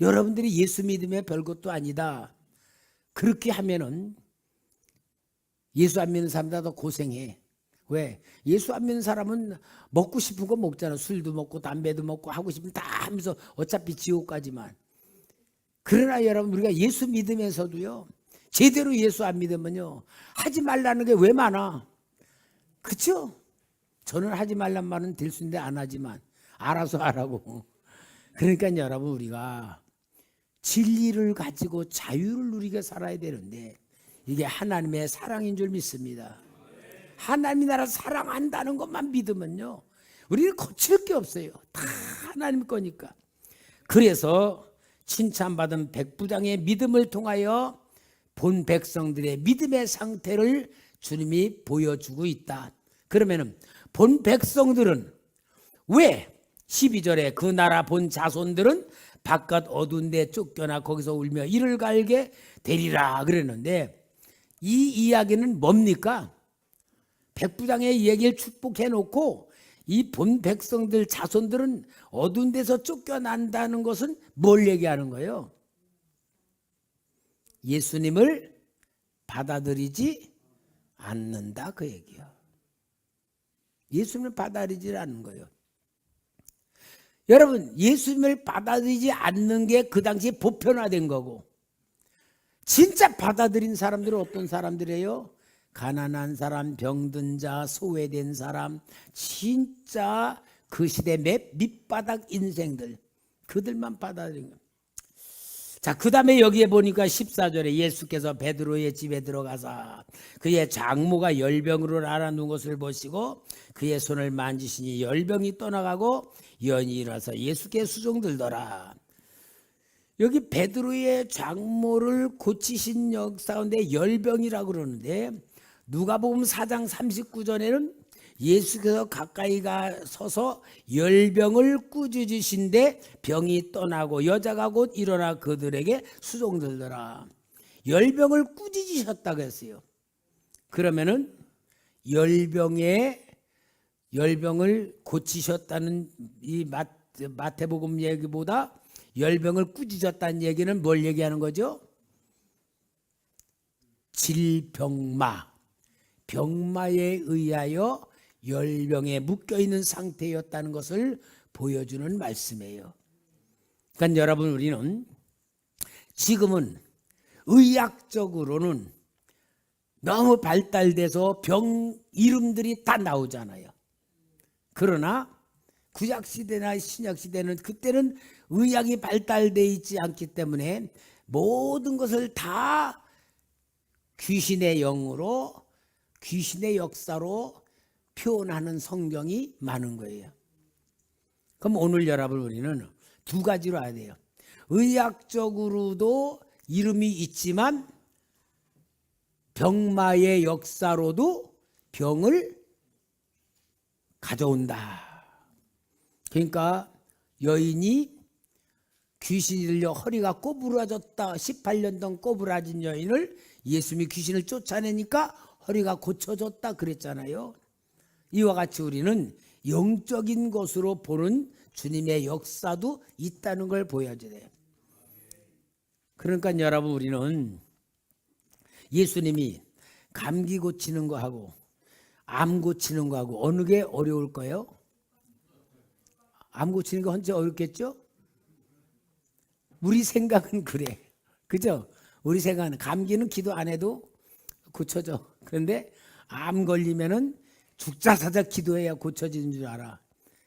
여러분들이 예수 믿으면 별것도 아니다. 그렇게 하면은 예수 안 믿는 사람보다 더 고생해. 왜? 예수 안 믿는 사람은 먹고 싶은 거 먹잖아. 술도 먹고 담배도 먹고 하고 싶으면 다 하면서 어차피 지옥 가지만. 그러나 여러분, 우리가 예수 믿으면서도요 제대로 예수 안 믿으면요 하지 말라는 게 왜 많아? 그렇죠? 저는 하지 말란 말은 될 수 있는데 안 하지만 알아서 하라고. 그러니까 여러분, 우리가 진리를 가지고 자유를 누리게 살아야 되는데 이게 하나님의 사랑인 줄 믿습니다. 하나님이 나를 사랑한다는 것만 믿으면요, 우리는 거칠 게 없어요. 다 하나님 거니까. 그래서 칭찬받은 백부장의 믿음을 통하여 본 백성들의 믿음의 상태를 주님이 보여주고 있다. 그러면은 본 백성들은 왜 12절에 그 나라 본 자손들은 바깥 어두운 데 쫓겨나 거기서 울며 이를 갈게 되리라 그랬는데, 이 이야기는 뭡니까? 백부장의 얘기를 축복해 놓고 이 본 백성들 자손들은 어두운 데서 쫓겨난다는 것은 뭘 얘기하는 거예요? 예수님을 받아들이지 않는다, 그 얘기야. 예수님을 받아들이지 않는 거예요. 여러분, 예수님을 받아들이지 않는 게 그 당시 보편화된 거고, 진짜 받아들인 사람들은 어떤 사람들이에요? 가난한 사람, 병든 자, 소외된 사람, 진짜 그 시대 밑바닥 인생들, 그들만 받아들인 거예요. 자, 그 다음에 여기에 보니까 14절에 예수께서 베드로의 집에 들어가사 그의 장모가 열병으로 앓아누운 것을 보시고 그의 손을 만지시니 열병이 떠나가고 연이 일어나서 예수께 수종들더라. 여기 베드로의 장모를 고치신 역사 가운데 열병이라고 그러는데, 누가복음 4장 39절에는 예수께서 가까이 가서서 열병을 꾸짖으신데 병이 떠나고 여자가 곧 일어나 그들에게 수종들더라. 열병을 꾸짖으셨다고 했어요. 그러면은 열병을 고치셨다는 이 마태복음 얘기보다 열병을 꾸짖었다는 얘기는 뭘 얘기하는 거죠? 질병마, 병마에 의하여 열병에 묶여있는 상태였다는 것을 보여주는 말씀이에요. 그러니까 여러분, 우리는 지금은 의학적으로는 너무 발달돼서 병 이름들이 다 나오잖아요. 그러나 구약시대나 신약시대는 그때는 의학이 발달되어 있지 않기 때문에 모든 것을 다 귀신의 영으로, 귀신의 역사로 표현하는 성경이 많은 거예요. 그럼 오늘 여러분, 우리는 두 가지로 알아야 돼요. 의학적으로도 이름이 있지만 병마의 역사로도 병을 가져온다. 그러니까 여인이 귀신이 들려 허리가 꼬부라졌다, 18년 동안 꼬부라진 여인을 예수님이 귀신을 쫓아내니까 허리가 고쳐졌다 그랬잖아요. 이와 같이 우리는 영적인 것으로 보는 주님의 역사도 있다는 걸 보여줘야 돼요. 그러니까 여러분, 우리는 예수님이 감기 고치는 거하고 암 고치는 거하고 어느 게 어려울까요? 암 고치는 거 혼자 어렵겠죠? 우리 생각은 그래. 그죠? 우리 생각은 감기는 기도 안 해도 고쳐져. 그런데 암 걸리면은 죽자사자 기도해야 고쳐지는 줄 알아.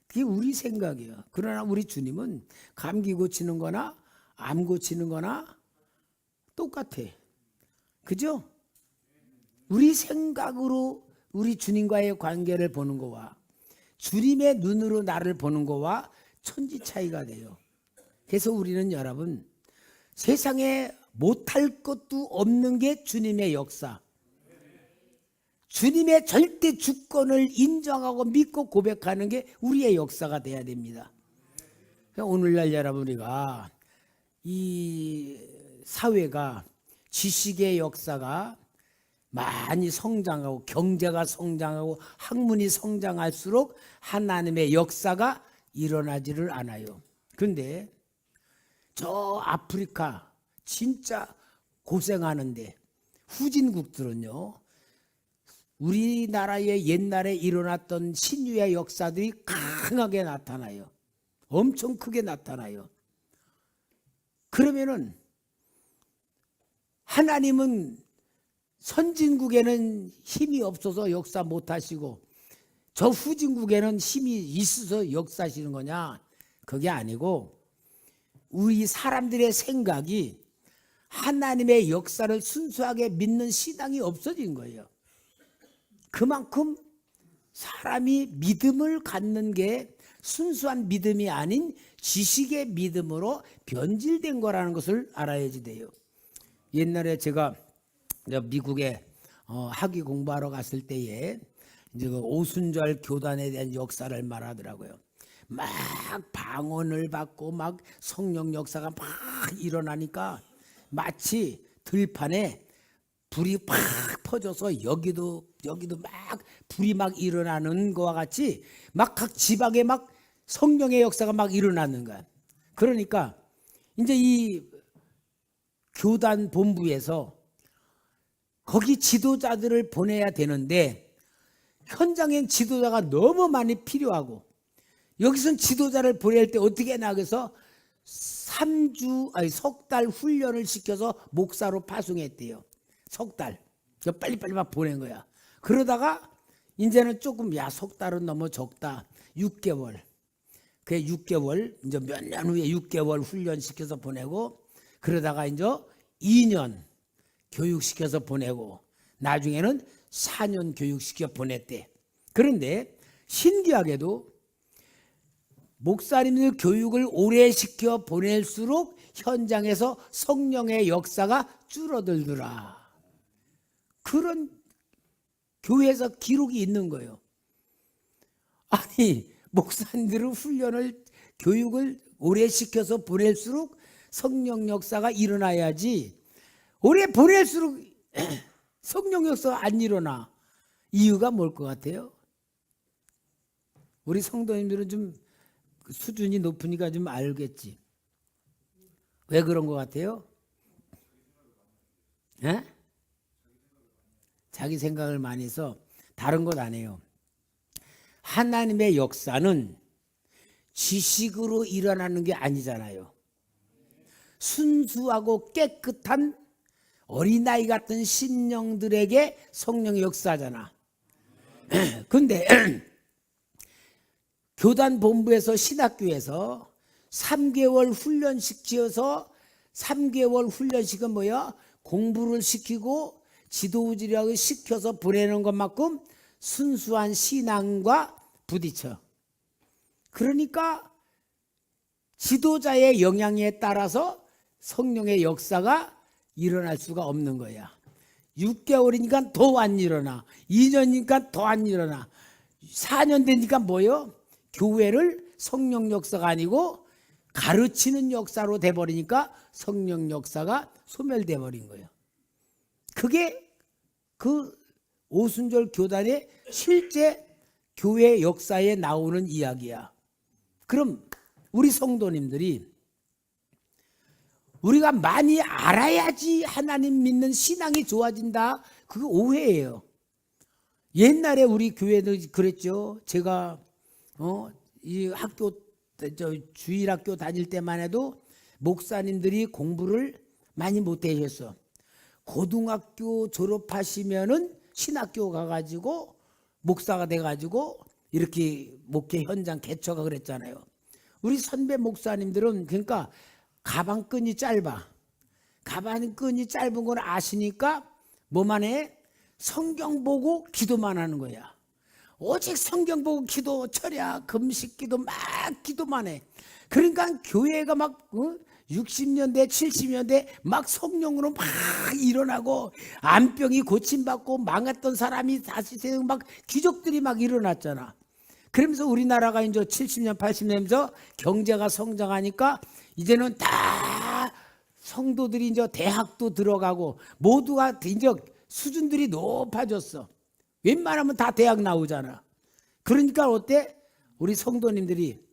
그게 우리 생각이야. 그러나 우리 주님은 감기 고치는 거나 암 고치는 거나 똑같아. 그죠? 우리 생각으로 우리 주님과의 관계를 보는 거와 주님의 눈으로 나를 보는 거와 천지 차이가 돼요. 그래서 우리는 여러분, 세상에 못할 것도 없는 게 주님의 역사, 주님의 절대 주권을 인정하고 믿고 고백하는 게 우리의 역사가 돼야 됩니다. 오늘날 여러분, 우리가 이 사회가 지식의 역사가 많이 성장하고 경제가 성장하고 학문이 성장할수록 하나님의 역사가 일어나지를 않아요. 그런데 저 아프리카 진짜 고생하는데 후진국들은요, 우리나라에 옛날에 일어났던 신유의 역사들이 강하게 나타나요. 엄청 크게 나타나요. 그러면은 하나님은 선진국에는 힘이 없어서 역사 못 하시고 저 후진국에는 힘이 있어서 역사하시는 거냐? 그게 아니고 우리 사람들의 생각이 하나님의 역사를 순수하게 믿는 신앙이 없어진 거예요. 그만큼 사람이 믿음을 갖는 게 순수한 믿음이 아닌 지식의 믿음으로 변질된 거라는 것을 알아야지 돼요. 옛날에 제가 미국에 학위 공부하러 갔을 때에 이제 그 오순절 교단에 대한 역사를 말하더라고요. 막 방언을 받고 막 성령 역사가 막 일어나니까 마치 들판에 불이 팍 퍼져서 여기도 막 불이 막 일어나는 것과 같이 막 각 지방에 막 성령의 역사가 막 일어나는 거야. 그러니까 이제 이 교단 본부에서 거기 지도자들을 보내야 되는데 현장엔 지도자가 너무 많이 필요하고 여기선 지도자를 보낼 때 어떻게 하나 그래서 3석 달 훈련을 시켜서 목사로 파송했대요. 석 달. 빨리빨리 막 보낸 거야. 그러다가 이제는 조금 석 달은 너무 적다. 6개월. 그 6개월 이제 몇 년 후에 6개월 훈련시켜서 보내고 그러다가 이제 2년 교육시켜서 보내고 나중에는 4년 교육시켜 보냈대. 그런데 신기하게도 목사님들 교육을 오래 시켜 보낼수록 현장에서 성령의 역사가 줄어들더라. 그런 교회에서 기록이 있는 거예요. 아니 목사님들은 훈련을 교육을 오래 시켜서 보낼수록 성령 역사가 일어나야지 오래 보낼수록 성령 역사가 안 일어나. 이유가 뭘 것 같아요? 우리 성도님들은 좀 수준이 높으니까 좀 알겠지. 왜 그런 것 같아요? 에? 자기 생각을 많이 해서 다른 것 아니에요. 하나님의 역사는 지식으로 일어나는 게 아니잖아요. 순수하고 깨끗한 어린아이 같은 심령들에게 성령의 역사잖아. 근데 교단 본부에서 신학교에서 3개월 훈련시켜서 3개월 훈련식은 뭐야? 공부를 시키고 지도지력을 시켜서 보내는 것만큼 순수한 신앙과 부딪혀. 그러니까 지도자의 영향에 따라서 성령의 역사가 일어날 수가 없는 거야. 6개월이니까 더 안 일어나. 2년이니까 더 안 일어나. 4년 되니까 뭐요? 교회를 성령 역사가 아니고 가르치는 역사로 돼버리니까 성령 역사가 소멸돼 버린 거예요. 그게 그 오순절 교단의 실제 교회 역사에 나오는 이야기야. 그럼 우리 성도님들이 우리가 많이 알아야지 하나님 믿는 신앙이 좋아진다. 그거 오해예요. 옛날에 우리 교회도 그랬죠. 제가 이 학교 주일학교 다닐 때만 해도 목사님들이 공부를 많이 못 하셨어. 고등학교 졸업하시면은 신학교 가가지고 목사가 돼가지고 이렇게 목회 현장 개척가 그랬잖아요. 우리 선배 목사님들은 그러니까 가방끈이 짧아. 가방끈이 짧은 걸 아시니까 뭐만 해? 성경 보고 기도만 하는 거야. 오직 성경 보고 기도, 철야, 금식 기도 막 기도만 해. 그러니까 교회가 막 60년대, 70년대 막 성령으로 막 일어나고 암병이 고침받고 망했던 사람이 다시 막 기적들이 막 일어났잖아. 그러면서 우리나라가 이제 70년, 80년에서 경제가 성장하니까 이제는 다 성도들이 이제 대학도 들어가고 모두가 이제 수준들이 높아졌어. 웬만하면 다 대학 나오잖아. 그러니까 어때? 우리 성도님들이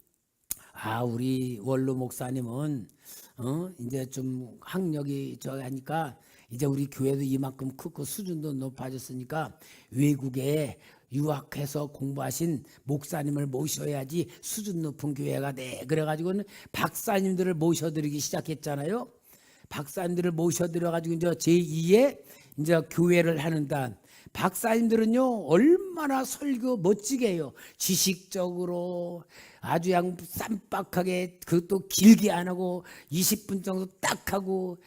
우리 원로 목사님은 이제 좀 학력이 하니까 이제 우리 교회도 이만큼 크고 수준도 높아졌으니까 외국에 유학해서 공부하신 목사님을 모셔야지 수준 높은 교회가 돼. 그래가지고는 박사님들을 모셔드리기 시작했잖아요. 박사님들을 모셔드려가지고 이제 제2의 이제 교회를 하는다. 박사님들은요 얼마나 설교 멋지게 해요. 지식적으로 아주 그냥 쌈박하게 그것도 길게 안 하고 20분 정도 딱 하고.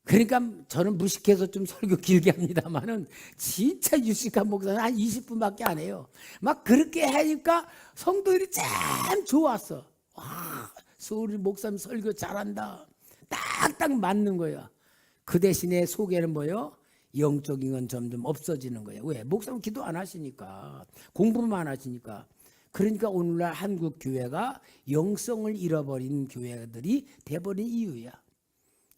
그러니까 저는 무식해서 좀 설교 길게 합니다만은 진짜 유식한 목사는 한 20분밖에 안 해요. 막 그렇게 하니까 성도들이 참 좋았어. 와, 우리 목사님 설교 잘한다. 딱딱 맞는 거예요. 그 대신에 속에는 뭐요? 영적인 건 점점 없어지는 거예요. 왜? 목사님 기도 안 하시니까, 공부만 하시니까. 그러니까 오늘날 한국 교회가 영성을 잃어버린 교회들이 돼버린 이유야.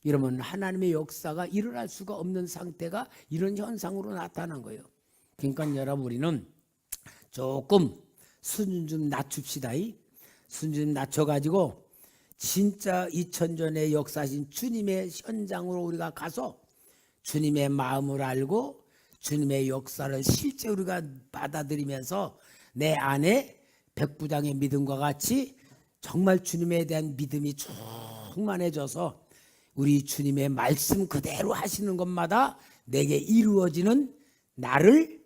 이러면 하나님의 역사가 일어날 수가 없는 상태가 이런 현상으로 나타난 거예요. 그러니까 여러분 우리는 조금 수준 좀 낮춥시다. 수준 좀 낮춰가지고 진짜 2000년의 역사신 주님의 현장으로 우리가 가서 주님의 마음을 알고 주님의 역사를 실제 우리가 받아들이면서 내 안에 백부장의 믿음과 같이 정말 주님에 대한 믿음이 충만해져서 우리 주님의 말씀 그대로 하시는 것마다 내게 이루어지는 나를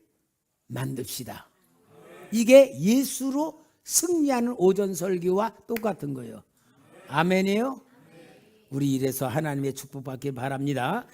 만듭시다. 이게 예수로 승리하는 오전 설교와 똑같은 거예요. 아멘이에요? 우리 이래서 하나님의 축복 받길 바랍니다.